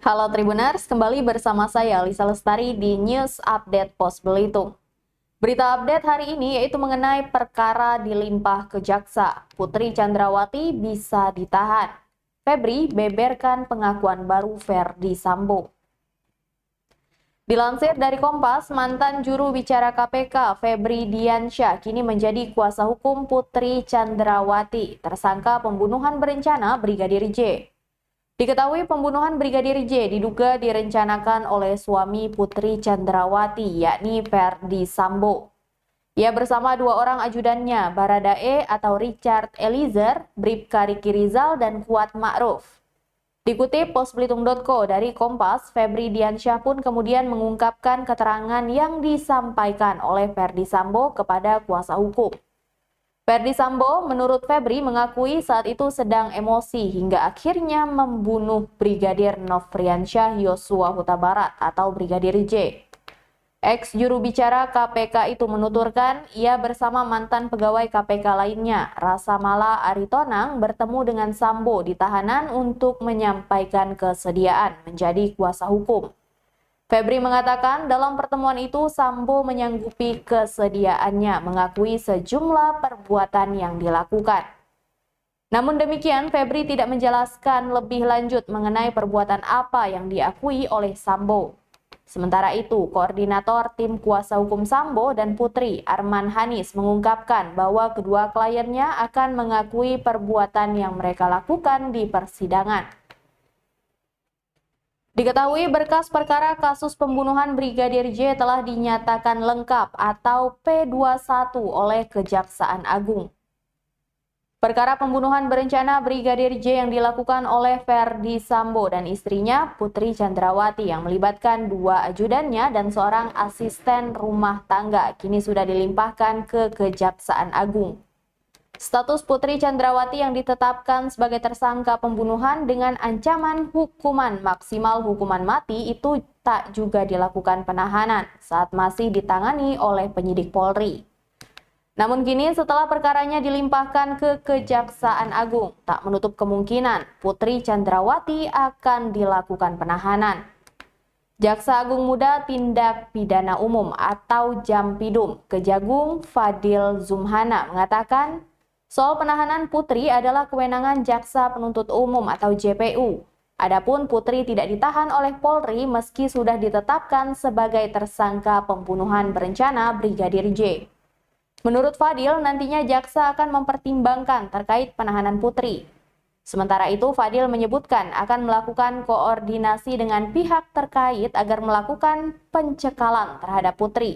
Halo Tribuners, kembali bersama saya Lisa Lestari di News Update Pos Belitung. Berita update hari ini yaitu mengenai perkara dilimpah ke jaksa. Putri Chandrawati bisa ditahan. Febri beberkan pengakuan baru Verdi Sambo. Dilansir dari Kompas, mantan juru bicara KPK Febri Diansyah kini menjadi kuasa hukum Putri Chandrawati, tersangka pembunuhan berencana Brigadir J. Diketahui pembunuhan Brigadir J diduga direncanakan oleh suami Putri Chandrawati, yakni Verdi Sambo. Ia bersama dua orang ajudannya, Baradae atau Richard Eliezer, Bribka Riki Rizal, dan Kuat Ma'ruf. Dikutip posbelitung.co dari Kompas, Febri Diansyah pun kemudian mengungkapkan keterangan yang disampaikan oleh Verdi Sambo kepada kuasa hukum. Verdi Sambo menurut Febri mengakui saat itu sedang emosi hingga akhirnya membunuh Brigadir Nofriansyah Yosua Huta Barat atau Brigadir J. Ex juru bicara KPK itu menuturkan ia bersama mantan pegawai KPK lainnya, Rasa Mala Aritonang, bertemu dengan Sambo di tahanan untuk menyampaikan kesediaan menjadi kuasa hukum. Febri mengatakan dalam pertemuan itu Sambo menyanggupi kesediaannya mengakui sejumlah perbuatan yang dilakukan. Namun demikian, Febri tidak menjelaskan lebih lanjut mengenai perbuatan apa yang diakui oleh Sambo. Sementara itu, koordinator tim kuasa hukum Sambo dan Putri, Arman Hanis, mengungkapkan bahwa kedua kliennya akan mengakui perbuatan yang mereka lakukan di persidangan. Diketahui berkas perkara kasus pembunuhan Brigadir J telah dinyatakan lengkap atau P21 oleh Kejaksaan Agung. Perkara pembunuhan berencana Brigadir J yang dilakukan oleh Verdi Sambo dan istrinya Putri Chandrawati yang melibatkan dua ajudannya dan seorang asisten rumah tangga kini sudah dilimpahkan ke Kejaksaan Agung. Status Putri Chandrawati yang ditetapkan sebagai tersangka pembunuhan dengan ancaman hukuman maksimal hukuman mati itu tak juga dilakukan penahanan saat masih ditangani oleh penyidik Polri. Namun kini setelah perkaranya dilimpahkan ke Kejaksaan Agung, tak menutup kemungkinan Putri Chandrawati akan dilakukan penahanan. Jaksa Agung Muda Tindak Pidana Umum atau Jampidum Kejagung Fadil Zumhana mengatakan, soal penahanan Putri adalah kewenangan Jaksa Penuntut Umum atau JPU. Adapun Putri tidak ditahan oleh Polri meski sudah ditetapkan sebagai tersangka pembunuhan berencana Brigadir J. Menurut Fadil, nantinya Jaksa akan mempertimbangkan terkait penahanan Putri. Sementara itu, Fadil menyebutkan akan melakukan koordinasi dengan pihak terkait agar melakukan pencekalan terhadap Putri.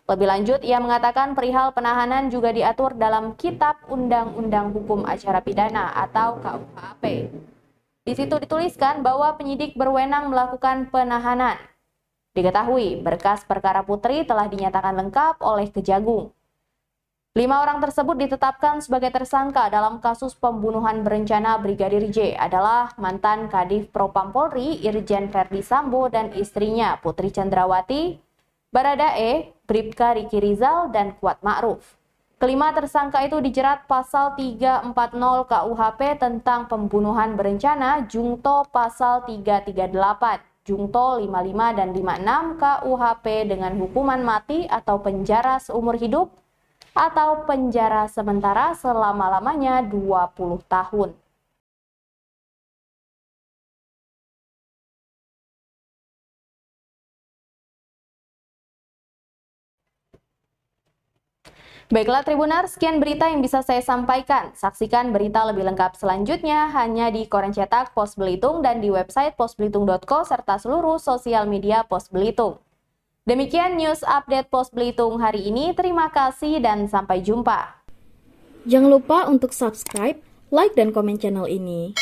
Lebih lanjut, ia mengatakan perihal penahanan juga diatur dalam Kitab Undang-Undang Hukum Acara Pidana atau KUHP. Di situ dituliskan bahwa penyidik berwenang melakukan penahanan. Diketahui, berkas perkara Putri telah dinyatakan lengkap oleh Kejagung. 5 orang tersebut ditetapkan sebagai tersangka dalam kasus pembunuhan berencana Brigadir J adalah mantan Kadif Propam Polri Irjen Verdi Sambo dan istrinya Putri Chandrawati, Baradae, Bribka Riki Rizal, dan Kuat Ma'ruf. Kelima tersangka itu dijerat pasal 340 KUHP tentang pembunuhan berencana, Jungto pasal 338, Jungto 55 dan 56 KUHP dengan hukuman mati atau penjara seumur hidup atau penjara sementara selama-lamanya 20 tahun. Baiklah Tribuners, sekian berita yang bisa saya sampaikan. Saksikan berita lebih lengkap selanjutnya hanya di Koran Cetak Pos Belitung dan di website posbelitung.co serta seluruh sosial media Pos Belitung. Demikian News Update Pos Belitung hari ini. Terima kasih dan sampai jumpa. Jangan lupa untuk subscribe, like, dan komen channel ini.